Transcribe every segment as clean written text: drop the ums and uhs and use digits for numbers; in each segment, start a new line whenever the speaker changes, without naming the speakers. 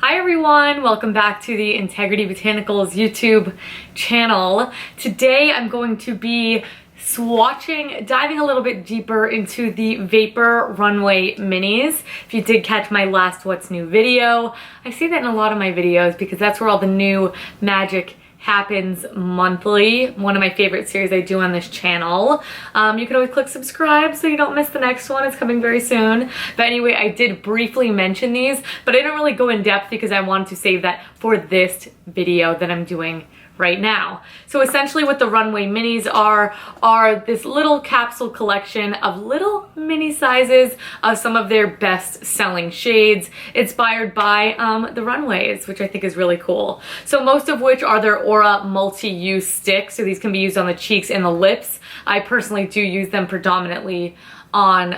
Hi everyone, welcome back to the Integrity Botanicals YouTube channel. Today I'm going to be swatching, diving a little bit deeper into the Vapour Runway Minis. If you did catch my last What's New video, I see that in a lot of my videos because that's where all the new magic happens monthly. One of my favorite series I do on this channel. You can always click subscribe so you don't miss the next one. It's coming very soon. But anyway, I did briefly mention these, but I didn't really go in depth because I wanted to save that for this video that I'm doing right now. So essentially what the Runway Minis are this little capsule collection of little mini sizes of some of their best selling shades inspired by the Runways, which I think is really cool. So most of which are their Aura multi-use sticks. So these can be used on the cheeks and the lips. I personally do use them predominantly on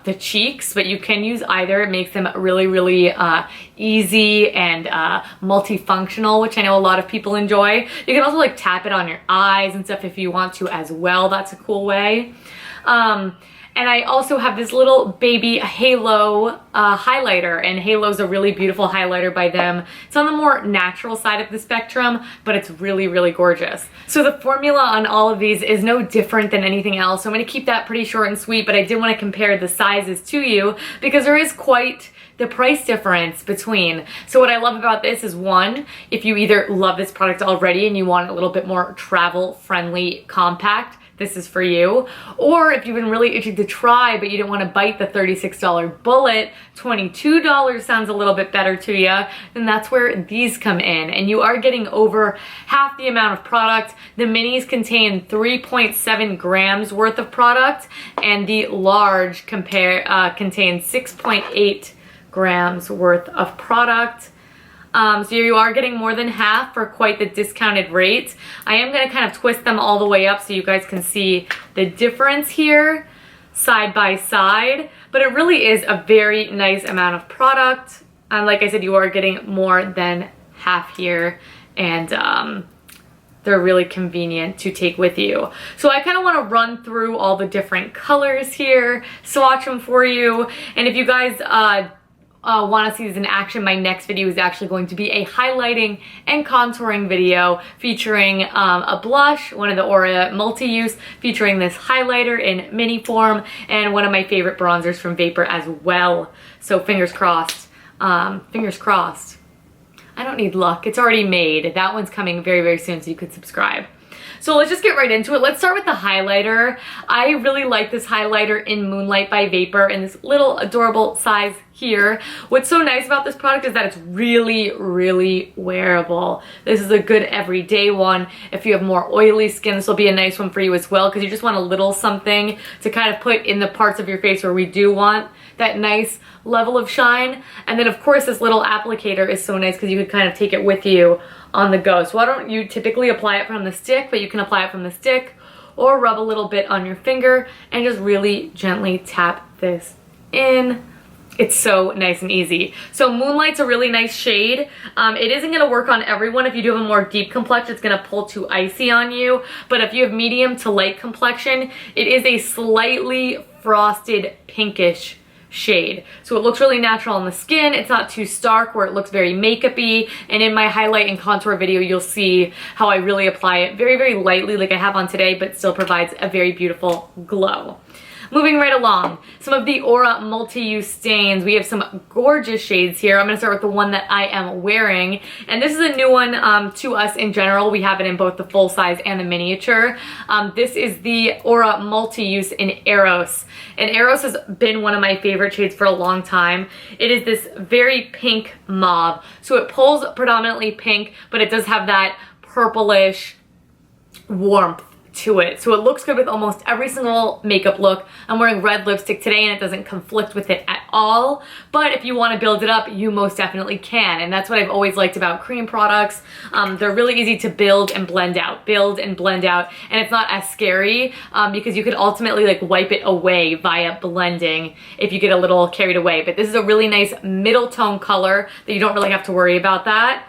the cheeks, but you can use either. It makes them really easy and multifunctional, which I know a lot of people enjoy. You can also like tap it on your eyes and stuff if you want to as well. That's a cool way. And I also have this little baby Halo highlighter, and Halo's a really beautiful highlighter by them. It's on the more natural side of the spectrum, but it's really gorgeous. So the formula on all of these is no different than anything else. So I'm gonna keep that pretty short and sweet, but I did wanna compare the sizes to you because there is quite the price difference between. So what I love about this is, one, if you either love this product already and you want a little bit more travel friendly compact, this is for you. Or if you've been really itching to try but you don't want to bite the $36 bullet, $22 sounds a little bit better to you, then that's where these come in. And you are getting over half the amount of product. The minis contain 3.7 grams worth of product, and the large contains 6.8 grams worth of product. So you are getting more than half for quite the discounted rate. I am going to kind of twist them all the way up so you guys can see the difference here side by side, but it really is a very nice amount of product. And like I said, you are getting more than half here, and they're really convenient to take with you. So I kind of want to run through all the different colors here, swatch them for you, and if you guys want to see these in action, my next video is actually going to be a highlighting and contouring video featuring a blush, one of the Aura multi-use, featuring this highlighter in mini form, and one of my favorite bronzers from Vapour as well. So fingers crossed. Fingers crossed. I don't need luck. It's already made. That one's coming very soon, so you could subscribe. So let's just get right into it. Let's start with the highlighter. I really like this highlighter in Moonlight by Vapour in this little adorable size here. What's so nice about this product is that it's really wearable. This is a good everyday one. If you have more oily skin, this will be a nice one for you as well, because you just want a little something to kind of put in the parts of your face where we do want that nice level of shine. And then of course this little applicator is so nice because you could kind of take it with you on the go. So I don't you typically apply it from the stick, but you can apply it from the stick or rub a little bit on your finger and just really gently tap this in. It's so nice and easy. So Moonlight's a really nice shade. It isn't gonna work on everyone. If you do have a more deep complexion, it's gonna pull too icy on you. But if you have medium to light complexion, it is a slightly frosted pinkish shade. So it looks really natural on the skin. It's not too stark where it looks very makeup-y. And in my highlight and contour video, you'll see how I really apply it very lightly like I have on today, but still provides a very beautiful glow. Moving right along, some of the Aura multi-use stains. We have some gorgeous shades here. I'm going to start with the one that I am wearing. And this is a new one to us in general. We have it in both the full size and the miniature. This is the Aura multi-use in Eros. And Eros has been one of my favorite shades for a long time. It is this very pink mauve. So it pulls predominantly pink, but it does have that purplish warmth to it. So it looks good with almost every single makeup look. I'm wearing red lipstick today and it doesn't conflict with it at all. But if you want to build it up, you most definitely can. And that's what I've always liked about cream products. They're really easy to build and blend out. Build and blend out. And it's not as scary because you could ultimately like wipe it away via blending if you get a little carried away. But this is a really nice middle tone color that you don't really have to worry about that.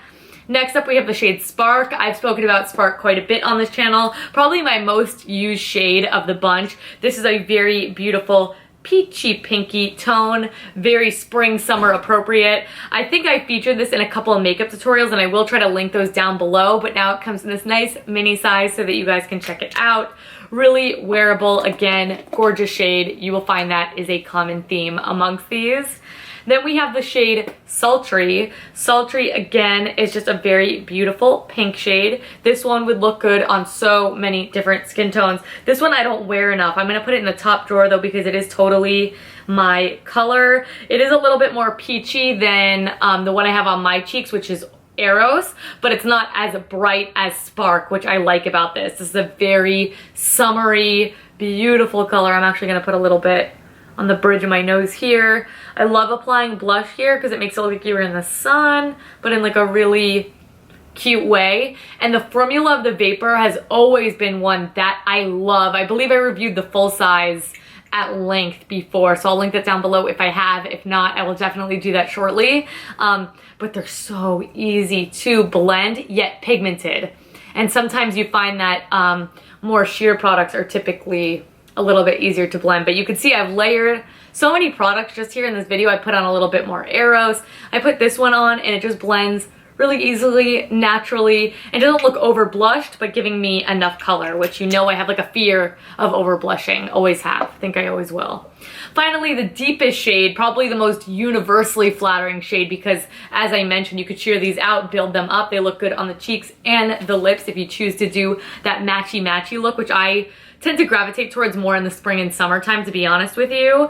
Next up we have the shade Spark. I've spoken about Spark quite a bit on this channel. Probably my most used shade of the bunch. This is a very beautiful peachy pinky tone, very spring summer appropriate. I think I featured this in a couple of makeup tutorials and I will try to link those down below, but now it comes in this nice mini size so that you guys can check it out. Really wearable, again, gorgeous shade. You will find that is a common theme amongst these. Then we have the shade Sultry. Sultry, again, is just a very beautiful pink shade. This one would look good on so many different skin tones. This one I don't wear enough. I'm gonna put it in the top drawer though because it is totally my color. It is a little bit more peachy than the one I have on my cheeks, which is Eros, but it's not as bright as Spark, which I like about this. This is a very summery, beautiful color. I'm actually gonna put a little bit on the bridge of my nose here. I love applying blush here because it makes it look like you're in the sun, but in like a really cute way. And the formula of the Vapour has always been one that I love. I believe I reviewed the full size at length before, so I'll link that down below if I have. If not, I will definitely do that shortly. But they're so easy to blend yet pigmented. And sometimes you find that more sheer products are typically a little bit easier to blend, but you can see I've layered so many products just here in this video. I put on a little bit more Eros. I put this one on and it just blends really easily, naturally, and doesn't look over blushed, but giving me enough color, which you know I have like a fear of over blushing. Always have. Think I always will. Finally, the deepest shade, probably the most universally flattering shade because as I mentioned, you could sheer these out, build them up. They look good on the cheeks and the lips if you choose to do that matchy-matchy look, which I tend to gravitate towards more in the spring and summertime, to be honest with you,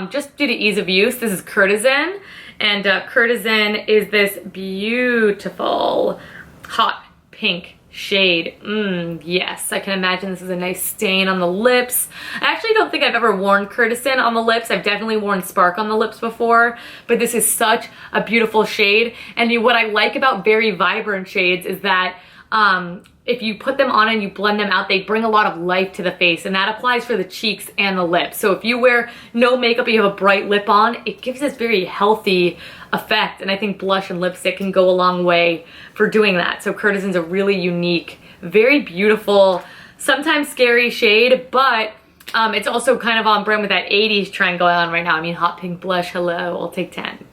just due to ease of use. This is Courtesan, and Courtesan is this beautiful hot pink shade. Yes, I can imagine this is a nice stain on the lips. I actually don't think I've ever worn Courtesan on the lips. I've definitely worn Spark on the lips before, but this is such a beautiful shade. And what I like about very vibrant shades is that if you put them on and you blend them out, they bring a lot of life to the face, and that applies for the cheeks and the lips. So if you wear no makeup and you have a bright lip on, it gives this very healthy effect, and I think blush and lipstick can go a long way for doing that. So Courtesan's a really unique, very beautiful, sometimes scary shade, but it's also kind of on brand with that 80s trend going on right now. I mean, hot pink blush, hello, I'll take 10.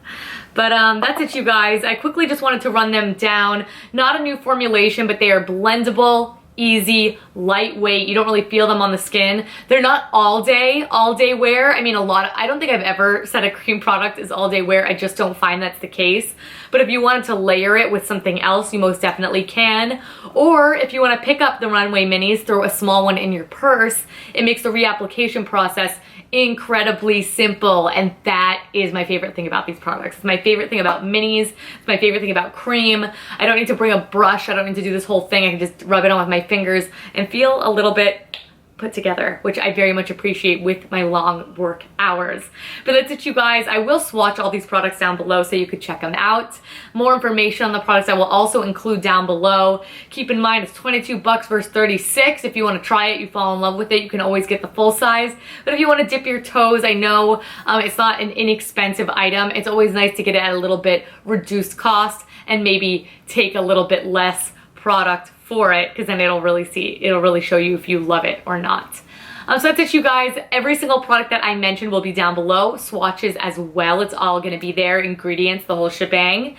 But that's it, you guys. I quickly just wanted to run them down. Not a new formulation, but they are blendable, easy, lightweight. You don't really feel them on the skin. They're not all day wear. I mean, I don't think I've ever said a cream product is all day wear. I just don't find that's the case. But if you wanted to layer it with something else, you most definitely can. Or if you want to pick up the Runway Minis, throw a small one in your purse, it makes the reapplication process incredibly simple, and that is my favorite thing about these products. It's my favorite thing about minis. It's my favorite thing about cream. I don't need to bring a brush. I don't need to do this whole thing. I can just rub it on with my fingers and feel a little bit put together, which I very much appreciate with my long work hours. But that's it, you guys. I will swatch all these products down below so you could check them out. More information on the products I will also include down below. Keep in mind it's 22 bucks versus 36. If you want to try it, you fall in love with it, you can always get the full size. But if you want to dip your toes, I know it's not an inexpensive item. It's always nice to get it at a little bit reduced cost and maybe take a little bit less product for it, because then it'll really show you if you love it or not. So that's it, you guys. Every single product that I mentioned will be down below. Swatches as well. It's all going to be there. Ingredients, the whole shebang.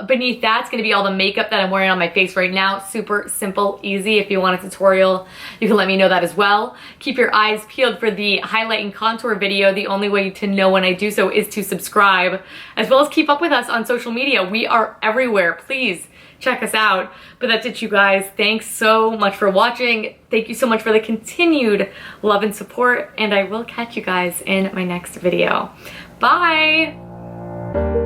Beneath that's going to be all the makeup that I'm wearing on my face right now. Super simple, easy. If you want a tutorial, you can let me know that as well. Keep your eyes peeled for the highlight and contour video. The only way to know when I do so is to subscribe, as well as keep up with us on social media. We are everywhere. Please check us out. But that's it, you guys. Thanks so much for watching. Thank you so much for the continued love and support, and I will catch you guys in my next video. Bye!